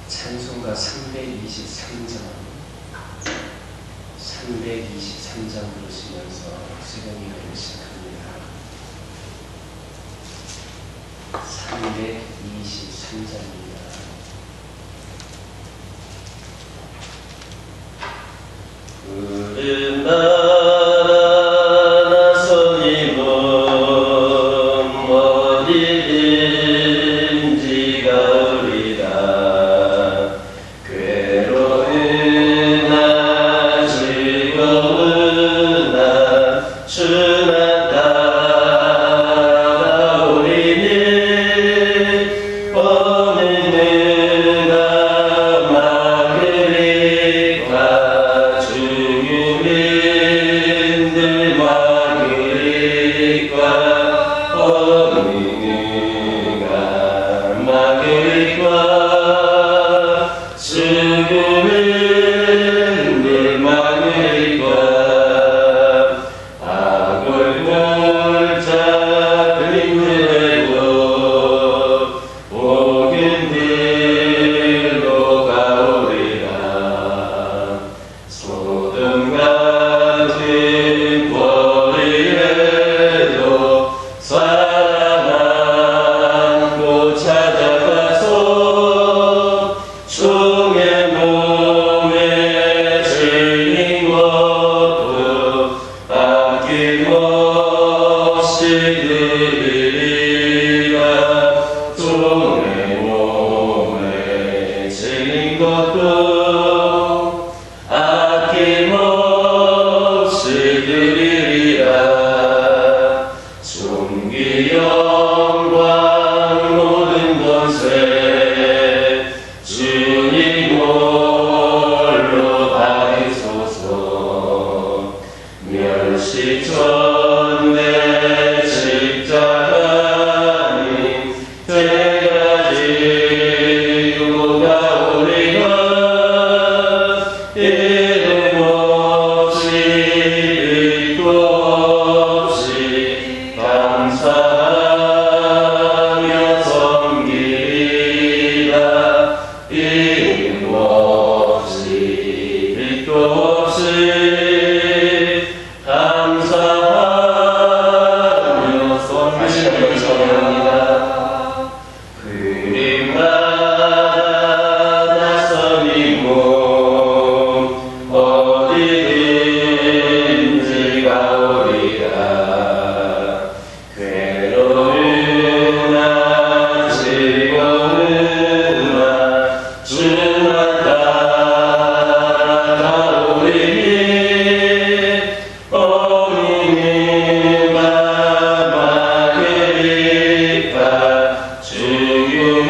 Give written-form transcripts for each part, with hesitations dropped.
찬송가 323장 부르시면서 수련회를 시작합니다. 323장입니다. 푸른 나라 나선 이름 어디든지 가오리라. 괴로운 날 즐거운 날 주만 따라오리니 오는 누가 막으리까. 주님들 막으리까. 오는 누가 막으리까. 죽음은 늘 막으리까. 악을 붙잡은 그대로 복은 들로 가오리라. 소돔 같은 거리에도 사랑 안고 찾아가서 종의 몸에 질린 것도 아낌없이 드리리라. 종의 몸에 질린 것도 아낌없이 드리리라. 존귀 영광 모든 권세 주님 홀로 받으소서. 멸시전에 십자가님 제가 지고 가오리라. 이름 없이 빛도 없이 감사하며 섬기리라. 이름 없이 빛도 없이 감사하며 섬기리라. 그림마다 낯선 이 몸 어디든지 가오리라. 괴로운 날 즐거운 날 주만 따라가오리니 어린이가 막으리까. 죽음은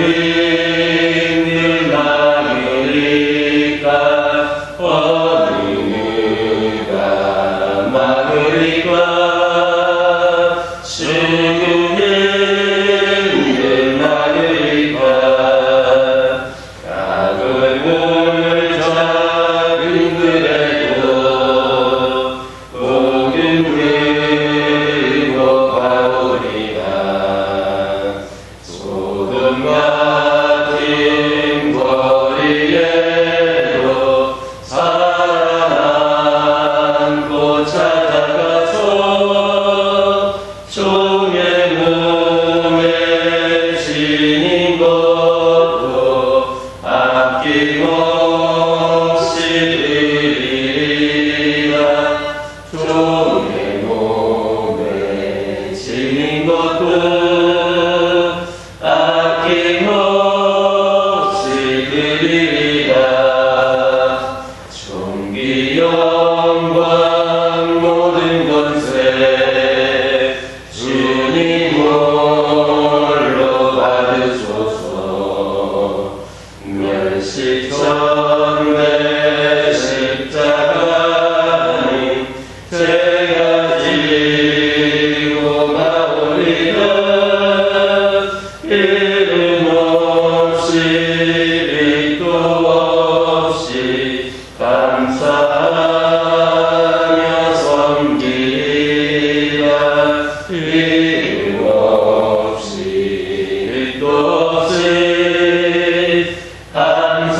늘 막으리까. 어린이가 막으리까. 죽음은 늘 막으리까. 악을 붙잡은 그대도 복은 들고 가오리라. 소돔 같은 거리에도 사랑 안고 찾아가서 종의 몸에 지닌 것도 아낌없이 드리리라. 종의 몸에 지닌 것도 아낌없이 드리리라. 존귀 영광 모든 권세 주님 홀로 받으소서. 멸시전에 십자가님 제가 지고 가오리라. 이름 없이 빛도 없이 감사하며 섬기리라. 이름 없이 빛도 없이 감사하며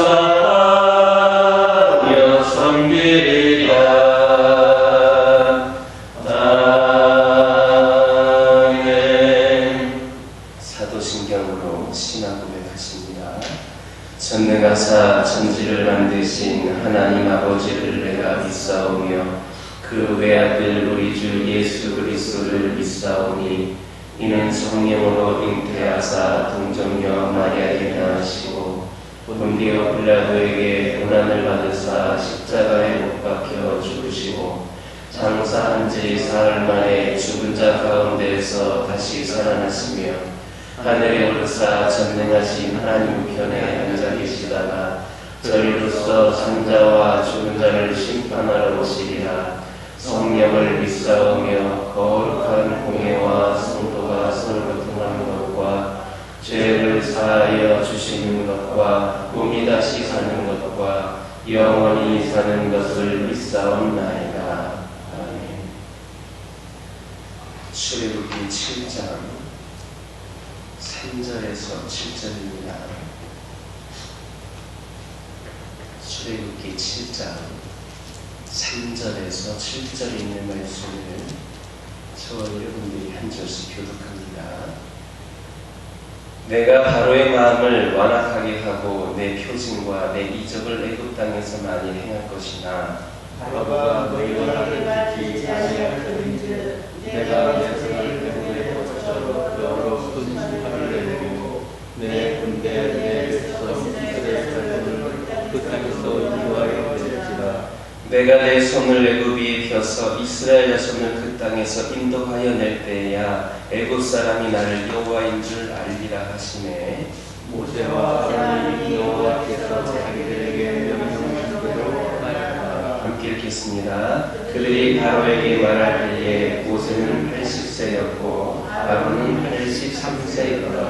사도신경으로 신앙 고백하십니다. 전능하사 천지를 만드신 하나님 아버지를 내가 믿사오며 그 외아들 우리 주 예수 그리스도를 믿사오니 이는 성령으로 잉태하사 동정녀 마리아에게 나으시고 본디오 빌라도에게 고난을 받으사 십자가에 못 박혀 죽으시고 장사한 지 사흘 만에 죽은 자 가운데에서 다시 살아나시며 하늘에 오르사 전능하신 하나님 우편에 앉아 계시다가 저리로서 산자와 죽은 자를 심판하러 오시리라. 성령을 믿사오며 거룩한 공예와 성도가 서로 통하는 것과 죄를 사하여 주시는 것과 몸이 다시 사는 것과 영원히 사는 것을 믿사옵나이다. 아멘. 출애굽기 7장 3절에서 7절입니다. 출애굽기 7장 3절에서 7절에 있는 말씀을 저와 여러분들이 한 절씩 교독합니다. 내가 바로의 마음을 완악하게 하고 내 표징과 내 이적을 애굽 땅에서 많이 행할 것이나 바로가 너희와 나를 지키지 아니하였은즉 내가 내 손을 애굽의 포처로 여러 큰 심판을 내리고 내 군대 내 백성 이스라엘 자손을 그 땅에서 인도하여 낼지라. 내가 내 손을 애굽이 펴서 이스라엘 자손을 그 땅에서 인도하여 낼 때야 애굽 사람이 나를 여호와인 줄 알리라 하시네. 모세와 아론이 여호와께서 자기들에게 명령하신 대로 하였다. 함께 읽겠습니다. 그들이 바로에게 말할 때에 모세는 80세였고 아론은 83세였더라.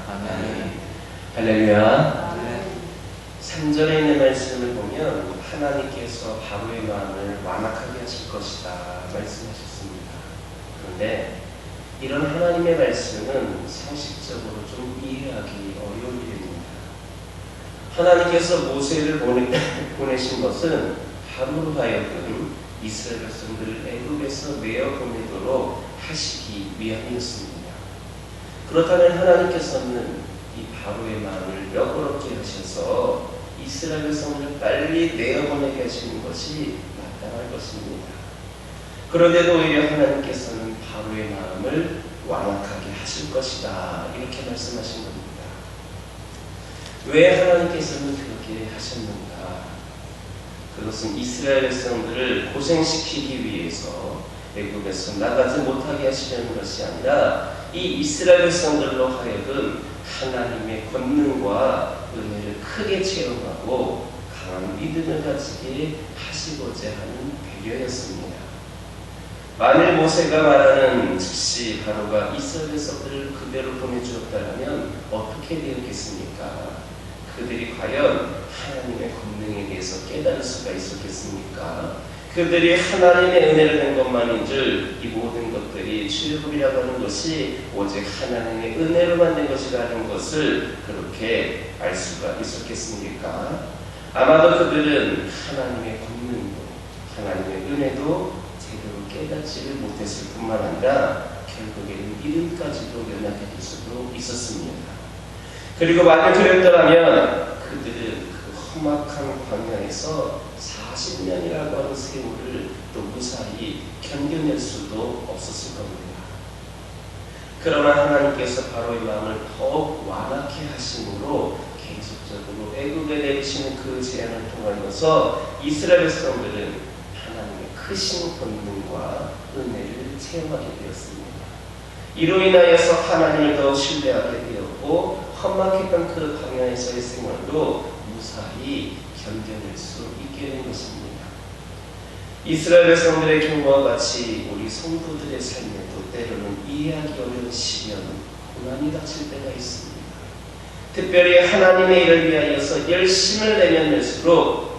아멘. 할렐루야. 3절에 있는 말씀을 보면 하나님께서 바로의 마음을 완악하게 하실 것이다 말씀하셨습니다. 그런데 이런 하나님의 말씀은 상식적으로 좀 이해하기 어려운 일입니다. 하나님께서 모세를 보내신 것은 바로로 하여금 이스라엘 백성들을 애굽에서 내어 보내도록 하시기 위함이었습니다. 그렇다면 하나님께서는 이 바로의 마음을 너그럽게 하셔서 이스라엘 백성들을 빨리 내어보내게 하시는 것이 마땅할 것입니다. 그런데도 오히려 하나님께서는 바로의 마음을 완악하게 하실 것이다 이렇게 말씀하신 겁니다. 왜 하나님께서는 그렇게 하셨는가? 그것은 이스라엘 백성들을 고생시키기 위해서 애굽에서 나가지 못하게 하시려는 것이 아니라 이 이스라엘 백성들로 하여금 하나님의 권능과 은혜를 크게 체험하고 강한 믿음을 가지게 하시고자 하는 배려였습니다. 만일 모세가 말하는 즉시 바로가 이스라엘 백성들을 그대로 보내주었다면 어떻게 되었겠습니까? 그들이 과연 하나님의 권능에 대해서 깨달을 수가 있었겠습니까? 그들이 하나님의 은혜를 된 것만인 줄 이 모든 것들이 출애굽이라고 하는 것이 오직 하나님의 은혜로 만든 것이라는 것을 그렇게 알 수가 있었겠습니까? 아마도 그들은 하나님의 권능도 하나님의 은혜도 제대로 깨닫지를 못했을 뿐만 아니라 결국에는 이름까지도 연약해질 수도 있었습니다. 그리고 만약 그랬더라면 그들은 그 험악한 광야에서 40년이라고 하는 세월을 또 무사히 견뎌낼 수도 없었을 겁니다. 그러나 하나님께서 바로의 마음을 더욱 완악해 하심으로 계속적으로 애굽에 내리시는 그 제안을 통하여서 이스라엘 백성들은 하나님의 크신 권능과 은혜를 체험하게 되었습니다. 이로 인하여서 하나님을 더 신뢰하게 되었고 험악했던 그 광야에서의 생활도 무사히 견뎌낼 수 있게 된 것입니다. 이스라엘 백성들의 경우와 같이 우리 성도들의 삶에도 때로는 이해하기 어려운 시련, 고난이 닥칠 때가 있습니다. 특별히 하나님의 일을 위하여서 열심을 내면 낼수록 더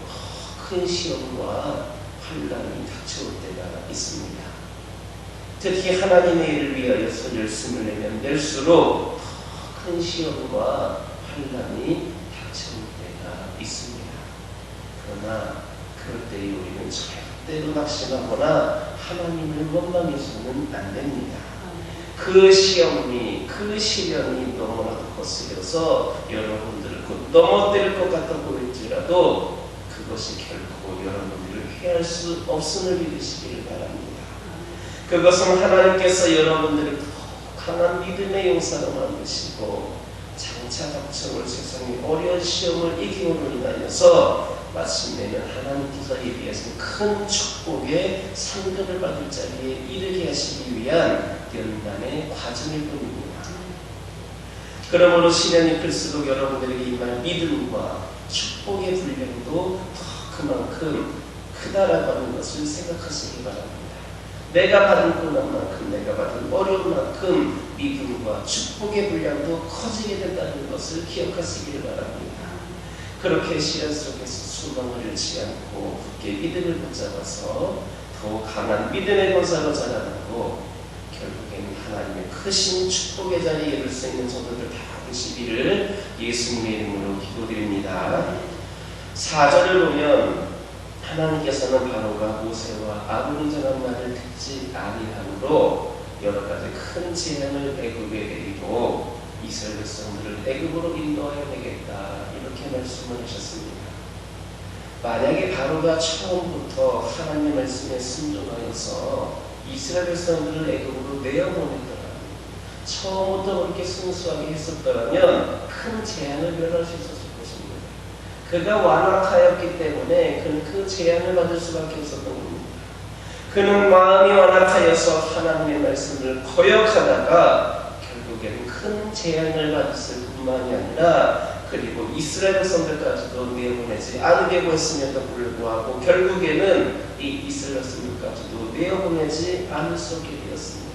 큰 시험과 환난이 닥쳐올 때가 있습니다. 특히 하나님의 일을 위하여서 열심을 내면 낼수록 더 큰 시험과 환난이 닥쳐올 때가 있습니다. 그러나 그럴 때에 우리는 절대로 낙심하거나 하나님을 원망해서는 안 됩니다. 그 시험이, 그 시련이 너무나도 거슬려서 여러분들을 곧 넘어뜨릴 것 같아 보일지라도 그것이 결코 여러분들을 피할 수 없음을 믿으시기를 바랍니다. 그것은 하나님께서 여러분들을 강한 믿음의 용사로 만드시고 장차 닥쳐올 세상의 어려운 시험을 이기므로 인하여서 마침내는 하나님께서 예비하신 큰 축복의 상급을 받을 자리에 이르게 하시기 위한 연단의 과정일 뿐입니다. 그러므로 시련이 클수록 여러분들에게 임할 믿음과 축복의 분량도 더 그만큼 크다라고 하는 것을 생각하시기 바랍니다. 내가 받은 고난만큼, 내가 받은 어려움만큼 믿음과 축복의 분량도 커지게 된다는 것을 기억하시기를 바랍니다. 그렇게 시련 속에서 소망을 잃지 않고 굳게 믿음을 붙잡아서 더 강한 믿음의 권사로 자라나고 결국에는 하나님의 크신 축복의 자리에 이를 수 있는 성도들 다 되시기를 예수님의 이름으로 기도드립니다. 4절을 보면 하나님께서는 바로가 모세와 아론이 전한 말을 듣지 아니하므로 여러 가지 큰 재앙을 애굽에 내리고 이스라엘 백성들을 애굽으로 인도하여 내겠다 이렇게 말씀을 하셨습니다. 만약에 바로가 처음부터 하나님의 말씀에 순종하여서 이스라엘 백성들을 애굽으로 내어보냈더라면, 처음부터 그렇게 순수하게 했었더라면 큰 재앙을 면할 수 있었을 것입니다. 그가 완악하였기 때문에 그는 그 재앙을 받을 수밖에 없었던 겁니다. 그는 마음이 완악하여서 하나님의 말씀을 거역하다가 결국에는 큰 재앙을 받았을 뿐만이 아니라 그리고 이스라엘 백성들까지도 내어보내지 않으려고 했음에도 불구하고 결국에는 이 이스라엘 백성들까지도 내어보내지 않을 수 없게 되었습니다.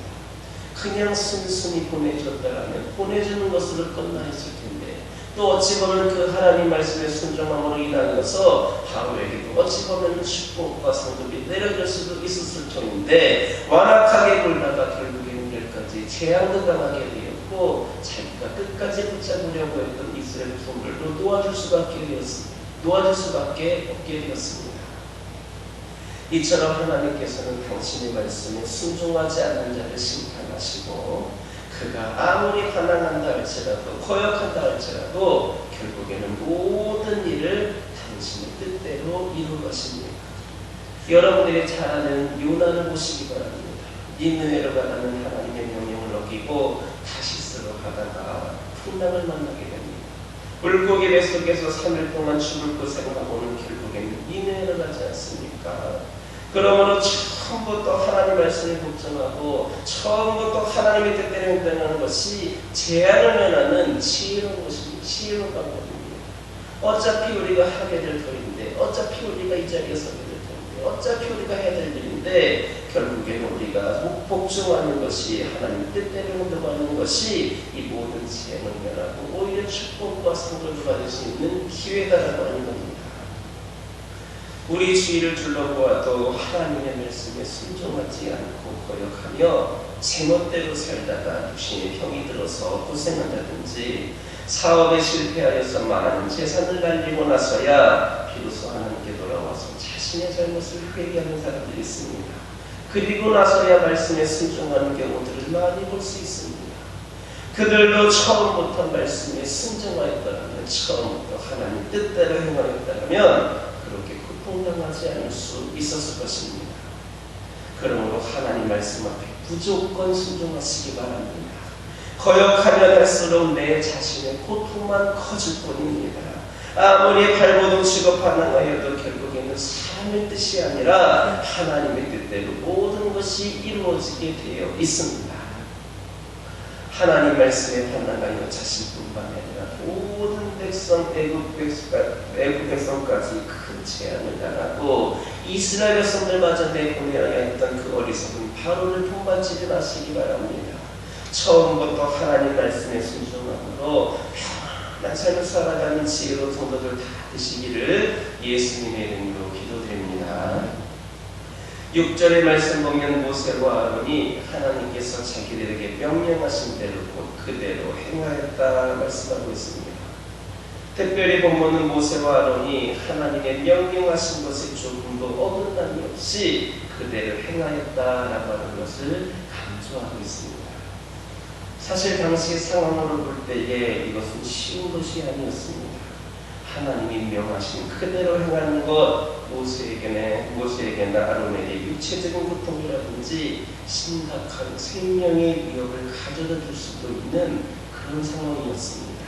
그냥 순순히 보내주었다라면 보내주는 것으로 끝나있을 텐데, 또 어찌 보면 그 하나님 말씀에 순종함으로 인하여서 바로에게도 어찌 보면 축복과 상급이 내려질 수도 있었을 터인데, 완악하게 굴다가 결국에는 여기까지 재앙도 당하게 되었고 자기가 끝까지 붙잡으려고 했던 이스라엘 백성들도 놓아줄 수밖에 없게 되었습니다. 이처럼 하나님께서는 당신의 말씀에 순종하지 않는 자를 심판하시고, 그가 아무리 반항한다 할지라도 거역한다 할지라도 결국에는 모든 일을 당신의 뜻대로 이루어가십니다. 여러분들이 잘 아는 요나를 보시기 바랍니다. 니느웨로 가라는 하나님의 명령을 어기고 다시스로 가다가 풍랑을 만나게 됩니다. 물고기 배 속에서 3일 동안 죽을 고생하고는 결국에는 니느웨로 가지 않습니까? 그러므로 처음부터 하나님 말씀을 복종하고 처음부터 하나님의 뜻대로 행동하는 것이 재앙을 면하는 지혜로운 것입니다. 지혜로운 방법입니다. 어차피 우리가 하게 될 터인데, 어차피 우리가 이 자리에 서게 될 터인데, 어차피 우리가 해야 될 일인데 결국에는 우리가 복종하는 것이 하나님의 뜻대로 행동하는 것이 이 모든 재앙을 면하고 오히려 축복과 상급을 받을 수 있는 기회다라고 하는 겁니다. 우리 주위를 둘러보아도 하나님의 말씀에 순종하지 않고 거역하며 제멋대로 살다가 육신의 병이 들어서 고생한다든지 사업에 실패하여서 많은 재산을 날리고 나서야 비로소 하나님께 돌아와서 자신의 잘못을 회개하는 사람들이 있습니다. 그리고 나서야 말씀에 순종하는 경우들을 많이 볼 수 있습니다. 그들도 처음부터 말씀에 순종하였다면, 처음부터 하나님 뜻대로 행하였다면 그렇게 고통당하지 않을 수 있었을 것입니다. 그러므로 하나님 말씀 앞에 무조건 순종하시기 바랍니다. 거역하면 할수록 내 자신의 고통만 커질 뿐입니다. 아무리 발버둥 치고 반항하여도 결국에는 사람의 뜻이 아니라 하나님의 뜻대로 모든 것이 이루어지게 되어 있습니다. 하나님 말씀에 반항하여 자신뿐만 아니라 모든 백성, 애굽 백성까지 큰 재앙을 당하고 이스라엘 백성들마저 내보내야 했던 그 어리석은 바로를 본받지 마시기 바랍니다. 처음부터 하나님 말씀에 순종함으로 편안한 삶을 살아가는 지혜로운 성도들 다 되시기를 예수님의 이름으로 기도드립니다. 6절의 말씀 보면 모세와 아론이 하나님께서 자기들에게 명령하신 대로 그대로 행하였다 말씀하고 있습니다. 특별히 본문은 모세와 아론이 하나님의 명령하신 것에 조금도 어긋남이 없이 그대로 행하였다라고 하는 것을 강조하고 있습니다. 사실 당시 상황으로 볼 때에 이것은 쉬운 것이 아니었습니다. 하나님이 명하신 그대로 행하는 것, 모세에게나 아론에게 육체적인 고통이라든지 심각한 생명의 위협을 가져다 줄 수도 있는 그런 상황이었습니다.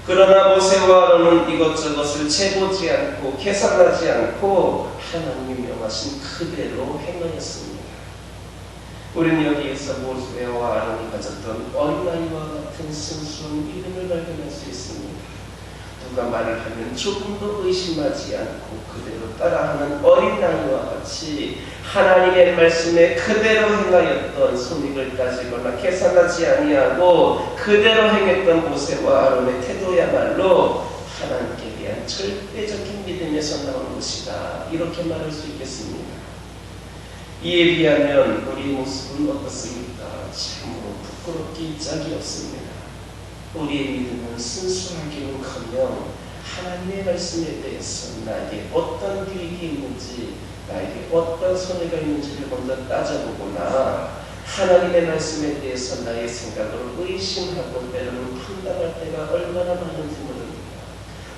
그러나 모세와 아론은 이것저것을 재보지 않고 계산하지 않고 하나님이 명하신 그대로 행하였습니다. 우리는 여기에서 모세와 아론이 가졌던 어린아이와 같은 순수한 믿음을 발견할 수 있습니다. 누가 말을 하면 조금도 의심하지 않고 그대로 따라하는 어린아이와 같이 하나님의 말씀에 그대로 행하였던, 손익을 따지거나 계산하지 아니하고 그대로 행했던 모세와 아론의 태도야말로 하나님께 대한 절대적인 믿음에서 나온 것이다, 이렇게 말할 수 있겠습니다. 이에 비하면 우리의 모습은 어떻습니까? 참으로 부끄럽기 짝이 없습니다. 우리의 믿음은 순수하기는커녕 하나님의 말씀에 대해서 나에게 어떤 계획이 있는지, 나에게 어떤 손해가 있는지를 먼저 따져보거나 하나님의 말씀에 대해서 나의 생각을 의심하고 때로는 판단할 때가 얼마나 많은지 모릅니다.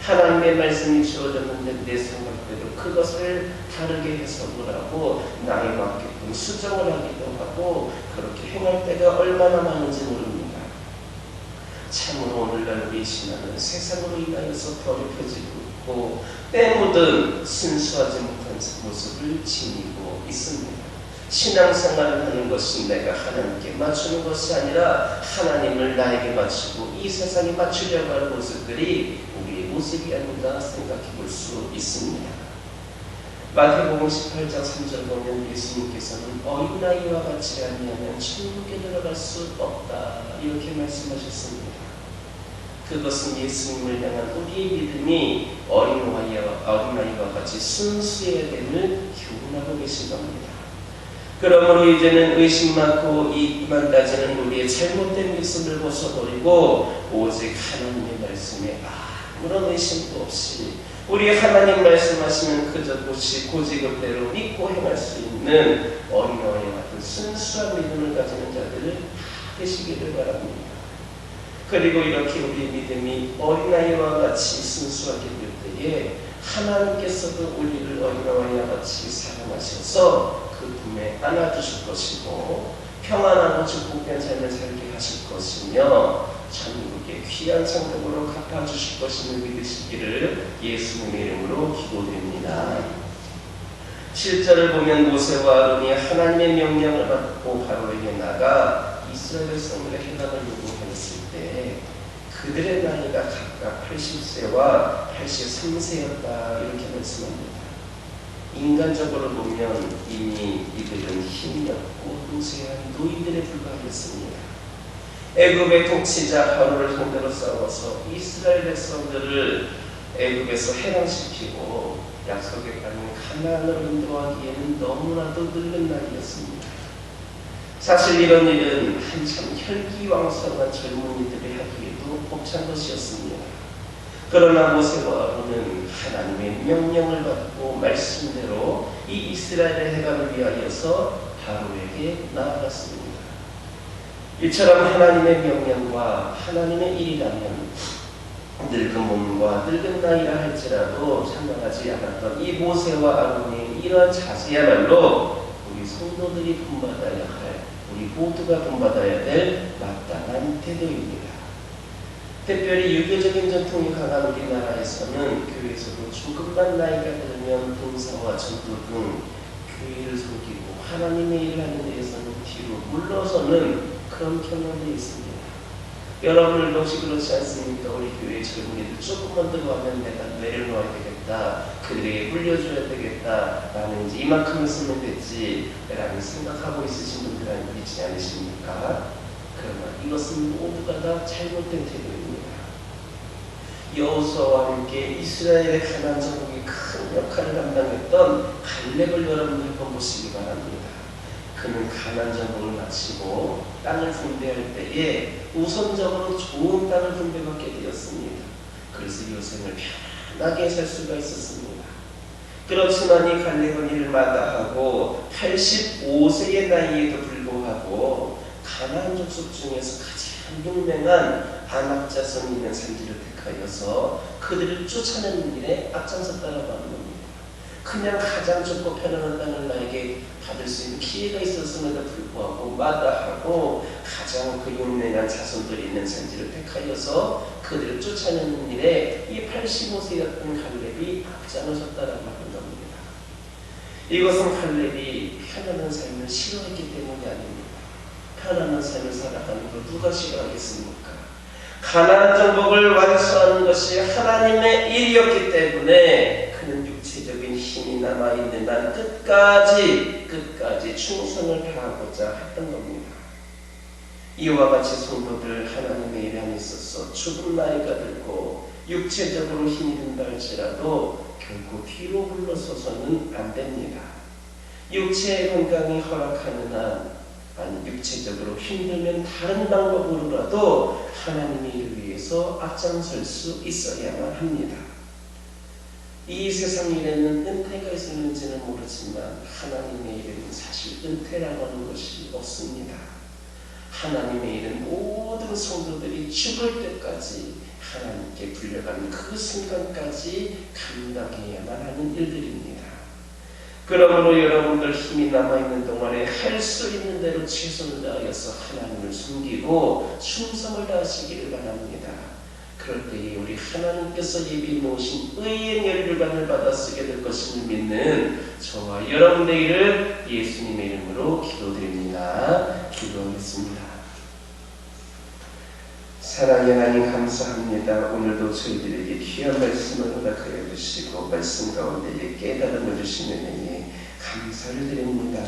하나님의 말씀이 주어졌는데 내 생각대로 그것을 다르게 해석을 하고 나에 맞게끔 수정을 하기도 하고 그렇게 행할 때가 얼마나 많은지 모릅니다. 참으로 오늘날 우리 신앙은 세상으로 인하여서 더럽혀지고 있고 때묻은 순수하지 못한 모습을 지니고 있습니다. 신앙생활을 하는 것이 내가 하나님께 맞추는 것이 아니라 하나님을 나에게 맞추고 이 세상에 맞추려고 하는 모습들이 우리의 모습이 아닌가 생각해 볼 수 있습니다. 마태복음 18장 3절 보면 예수님께서는 어린아이와 같이 아니하면 천국에 들어갈 수 없다, 이렇게 말씀하셨습니다. 그것은 예수님을 향한 우리의 믿음이 어린아이와 같이 순수해야 됨을 교훈하고 계신 겁니다. 그러므로 이제는 의심 많고 이익만 따지는 우리의 잘못된 믿음을 벗어버리고 오직 하나님의 말씀에 아무런 의심도 없이 우리 하나님 말씀하시면 그저 고지급대로 믿고 행할 수 있는 어린아이와 같은 순수한 믿음을 가지는 자들을 되시기를 바랍니다. 그리고 이렇게 우리의 믿음이 어린아이와 같이 순수하게 될 때에 하나님께서도 우리를 어린아이와 같이 사랑하셔서 그 품에 안아주실 것이고 평안하고 축복된 삶을 살게 하실 것이며 천국의 귀한 상급으로 갚아주실 것임을 믿으시기를 예수님의 이름으로 기도드립니다. 7절을 보면 모세와 아론이 하나님의 명령을 받고 바로에게 나가 이스라엘 백성들의 해답을 요구했을 때 그들의 나이가 각각 80세와 83세였다, 이렇게 말씀합니다. 인간적으로 보면 이미 이들은 힘이 없고 노쇠한 노인들에 불과하였습니다. 애굽의 통치자 바로를 상대로 싸워서 이스라엘 백성들을 애굽에서 해방시키고 약속의 땅인 가나안으로 인도하기에는 너무나도 늙은 나이였습니다. 사실 이런 일은 한참 혈기왕성한 젊은이들이 하기에도 벅찬 것이었습니다. 그러나 모세와 아론은 하나님의 명령을 받고 말씀대로 이 이스라엘의 해방을 위하여서 바로에게 나아갔습니다. 이처럼 하나님의 명령과 하나님의 일이라면 늙은 몸과 늙은 나이라 할지라도 상관하지 않았던 이 모세와 아론의 이러한 자세야말로 우리 성도들이 본받아야 할, 우리 모두가 본받아야 될 마땅한 태도입니다. 특별히 유교적인 전통이 강한 우리나라에서는 교회에서도 조금만 나이가 들면 봉사와 전도 등 교회를 섬기고 하나님의 일을 하는 데에서는 뒤로 물러서는 그런 경향이 있습니다. 여러분들도 혹시 그렇지 않습니까? 우리 교회 젊은이들 조금만 더 하면 내가 내려놓아야 되겠다, 그들에게 물려줘야 되겠다, 나는 이제 이만큼 있으면 됐지 라는 생각하고 있으신 분들 있지 않으십니까? 그러나 이것은 모두가 다 잘못된 태도입니다. 여호수아와 함께 이스라엘의 가나안 정복에 큰 역할을 감당했던 갈렙을 여러분들 한번 보시기 바랍니다. 그는 가나안 정복을 마치고 땅을 분배할 때에 우선적으로 좋은 땅을 분배받게 되었습니다. 그래서 이웃생을 편하게 살 수가 있었습니다. 그렇지만 이 갈렙은 일을 마다하고 85세의 나이에도 불구하고 가나안 족속 중에서 가장 용맹한 아낙 자손이 있는 산지를 택하여서 그들을 쫓아내는 일에 앞장섰다라고 하는 겁니다. 그냥 가장 좁고 편안한 땅을 나에게 받을 수 있는 기회가 있었음에도 불구하고 마다하고 가장 그 용맹한 자손들이 있는 산지를 택하여서 그들을 쫓아내는 일에 이 85세였던 갈렙이 앞장을 섰다라고 하는 겁니다. 이것은 갈렙이 편안한 삶을 싫어했기 때문이 아닙니다. 편안한 삶을 살아가는 걸 누가 싫어하겠습니까? 가나안 정복을 완수하는 것이 하나님의 일이었기 때문에 그는 육체적인 힘이 남아있는 한 끝까지 충성을 다하고자 했던 겁니다. 이와 같이 성도들 하나님의 일 안에 있어서 죽은 나이가 들고 육체적으로 힘이 든다 할지라도 결코 뒤로 물러서서는 안 됩니다. 육체의 건강이 허락하는 한 육체적으로 힘들면 다른 방법으로라도 하나님의 일을 위해서 앞장설 수 있어야만 합니다. 이 세상 일에는 은퇴가 있었는지는 모르지만 하나님의 일에는 사실 은퇴라고 하는 것이 없습니다. 하나님의 일은 모든 성도들이 죽을 때까지 하나님께 불려가는 그 순간까지 감당해야만 하는 일들입니다. 그러므로 여러분들 힘이 남아있는 동안에 할 수 있는 대로 최선을 다하여서 하나님을 숨기고 충성을 다하시기를 바랍니다. 그럴 때에 우리 하나님께서 예비 놓으신 의의 멸류관을 받아 쓰게 될 것을 믿는 저와 여러분의 일을 예수님의 이름으로 기도드립니다. 기도하겠습니다. 사랑의 하나님 감사합니다. 오늘도 저희들에게 귀한 말씀을 허락하여 주시고 말씀 가운데 깨달음을 주시는 은혜에 감사를 드립니다.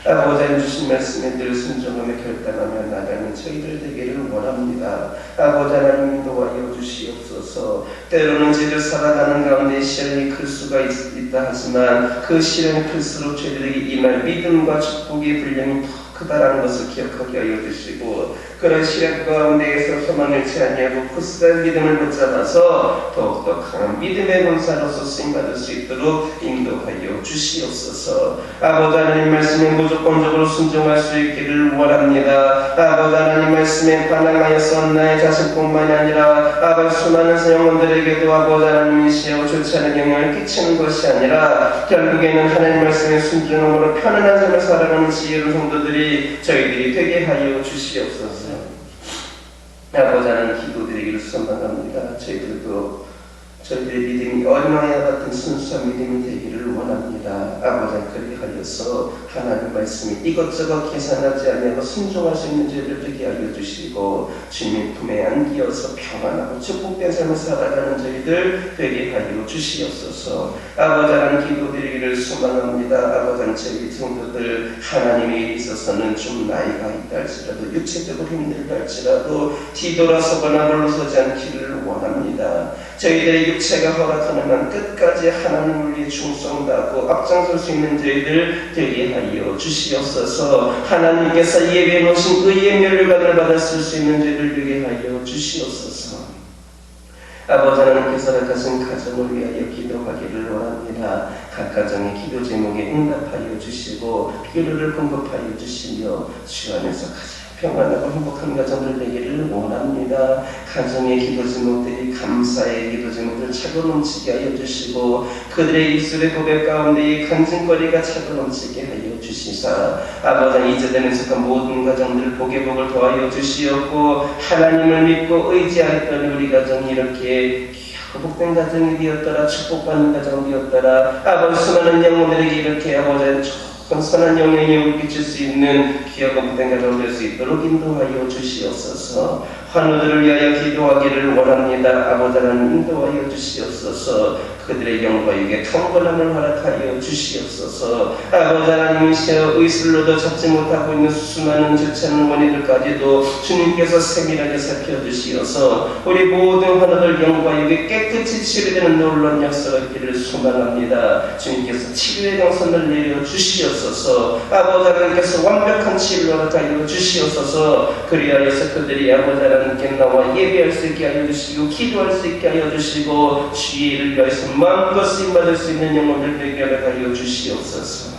아버지 하나님 주신 말씀에 늘 순종하며 결단하며 나가는 저희들 되기를 원합니다. 아버지 하나님 인도하여 주시옵소서. 때로는 저희들 살아가는 가운데 시련이 클 수가 있다 하지만 그 시련이 클수록 저희들에게 임할 믿음과 축복의 분량이 더 크다라는 것을 기억하게 하여 주시고 그런 시련 가운데에서 소망을 취하냐고 굳건한 믿음을 붙잡아서 더욱더 강한 믿음의 본사로서 쓰임받을 수 있도록 인도하여 주시옵소서. 아버지 하나님 말씀에 무조건적으로 순종할 수 있기를 원합니다. 아버지 하나님 말씀에 반항하여서 나의 자신뿐만이 아니라 아버지 수많은 영혼들에게도 아버지 하나님이시여 좋지 않은 영향을 끼치는 것이 아니라 결국에는 하나님 말씀에 순종함으로 편안한 삶을 살아가는 지혜로운 성도들이 저희들이 되게 하여 주시옵소서. 아버지 하나님 기도드리기를 소망합니다. 저희들의 믿음이 어린아이와 같은 순수한 믿음이 되기를 원합니다. 아버지 그렇게 하여서 하나님 말씀이 이것저것 계산하지 아니하고 순종할 수 있는 저희들 되게 하여 주시고 주님 품에 안기어서 평안하고 축복된 삶을 살아가는 저희들 되게 하여 주시옵소서. 아버지 하나님 기도드리기를 소망합니다. 아버지 하나님 저희 성도들 하나님의 일에 있어서는 좀 나이가 있다 할지라도 육체적으로 힘들다 할지라도 뒤돌아서거나 물러서지 않기를 원합니다. 저희들의 육체가 허락하는 한 끝까지 하나님을 위해 충성하고 앞장설 수 있는 저희들 되게 하여 주시옵소서. 하나님께서 예배해 놓으신 의의 멸류관을 받았을 수 있는 저희들 되게 하여 주시옵소서. 아버지 하나님께서 허락하신 가정을 위하여 기도하기를 원합니다. 각 가정의 기도 제목에 응답하여 주시고 필요를 공급하여 주시며 주 안에서 가장 평안하고 행복한 가정들 되기를 원합니다. 가정의 기도 제목들이 감사의 기도 제목들 차고 넘치게 하여 주시고 그들의 입술의 고백 가운데 간증거리가 차고 넘치게 하여 주시사 아버지 이제되는 속한 모든 가정들 복의 복을 더하여 주시옵고 하나님을 믿고 의지하였던 우리 가정이 이렇게 복된 가정이 되었더라 축복받는 가정이 되었더라 아버지 수많은 영혼들에게 이렇게 아버지 선한 영향력을 끼칠 수 있는 귀하고 복된 가정 될 수 있도록 인도하여 주시옵소서. 환우들을 위하여 기도하기를 원합니다. 아버지 하나님 인도하여 주시옵소서. 그들의 영과 육에 강건함을 허락하여 주시옵소서. 아버지 하나님이시여 의술로도 잡지 못하고 있는 수많은 좋지 않은 원인들까지도 주님께서 세밀하게 살펴주시어서 우리 모든 환우들 영과 육에 깨끗이 치료되는 놀라운 역사가 있기를 소망합니다. 주님께서 치료의 강선을 내려 주시옵소서. 아버지 하나님께서 완벽한 치료를 허락하여 주시옵소서. 그리하여서 그들이 아버지 하나님께 나와 예배할 수 있게 하여 주시고 기도할 수 있게 하여 주시고 주의 일을 위하여서 마음껏 쓰임받을 수 있는 영혼들 되게 하여 주시옵소서.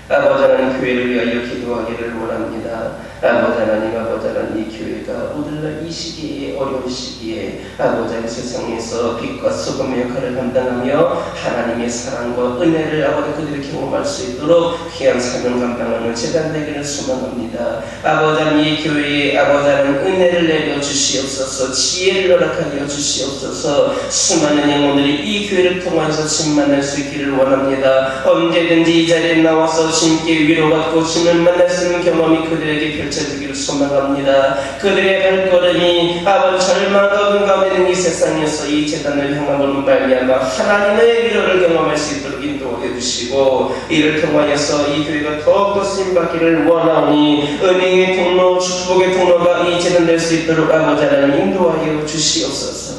아버지 하나님 교회를 위하여 기도하기를 원합니다. 아버지 하나님, 아버지 하나님, 이 교회가 오늘날 이 시기에, 어려운 시기에 아버지 하나님, 세상에서 빛과 소금의 역할을 감당하며 하나님의 사랑과 은혜를 아버지 그들이 경험할 수 있도록 귀한 사명 감당하는 재단 되기를 소망합니다. 아버지 하나님, 이 교회에 아버지 하나님 은혜를 내려 주시옵소서, 지혜를 허락하여 주시옵소서. 수많은 영혼들이 이 교회를 통해서 주님만날 수 있기를 원합니다. 언제든지 이 자리에 나와서 주님께 위로받고 주님을 만날 수 있는 경험이 그들에게 펼쳐지기를 소망합니다. 그들의 발걸음이 아버지 절망과 어둠 가운데 있는 이 세상에서 이 재단을 향함으로 말미암아 하나님의 위로를 경험할 수 있도록 인도하여 주시고, 이를 통하여서 이 교회가 더욱더 쓰임받기를 원하오니 은혜의 통로, 축복의 통로가 이 재단 될 수 있도록 아버지 하나님 인도하여 주시옵소서.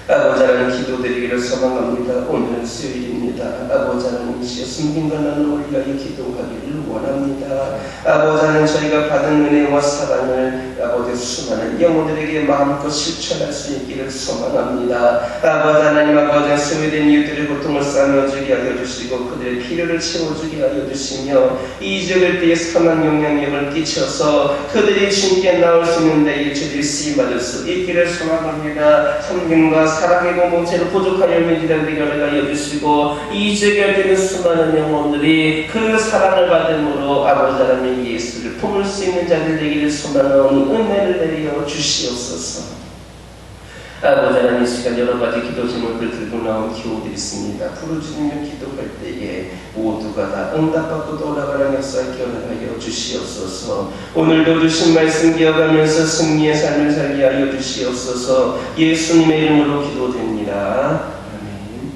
아버지 하나님, 기도드리기를 소망합니다. 오늘은 수요일입니다. 아버지 하나님, 숨긴 가난을 위하여 기도하기를 원합니다. 아버지 하나님, 저희가 받은 은혜와 사랑을 아버지 수많은 영혼들에게 마음껏 실천할 수 있기를 소망합니다. 아버지 하나님, 아버지 소외된 이웃들의 고통을 싸매주게 하여 주시고 그들의 필요를 채워주게 하여 주시며 이 지역을 때에 선한 영향력을 끼쳐서 그들이 주님께 나올 수 있는 데에 저들이 쓰임받을 수 있기를 소망합니다. 섬김과 사랑의 공동체로 부족하여 민지단 되게 하여 주시고 이 지역에 되는 수많은 영혼들이 그 사랑을 받음으로 아버지 하나님 예수를 품을 수 있는 자들 되기를 소망하오니 은혜를 내려 주시옵소서. 아버지 하나님, 이 시간 여러 가지 기도 제목을 들고 나온 기호들이 있습니다. 부르짖으며 기도할 때에 모두가 다 응답받고 돌아가는 역사에 기원하여 주시옵소서. 오늘도 주신 말씀 기억하면서 승리의 삶을 살게 하여 주시옵소서. 예수님의 이름으로 기도드립니다. 아멘.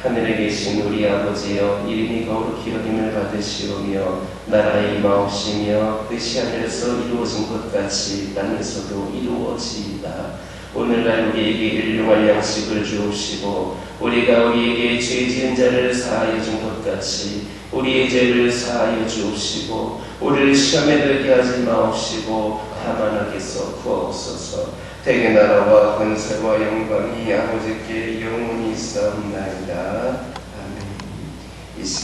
하늘에 계신 우리 아버지여, 이름이 거룩히 여김을 받으시오며 나라의 임하옵시며 뜻이 하늘에서 이루어진 것 같이 땅에서도 이루어지이다. 오늘날 우리에게 일용할 양식을 주옵시고 우리가 우리에게 죄 지은 자를 사하여 준 것 같이 우리의 죄를 사하여 주옵시고 우리를 시험에 들게 하지 마옵시고 다만 악에서 구하옵소서. 대개 나라와 권세와 영광이 아버지께 영원히 있사옵나이다.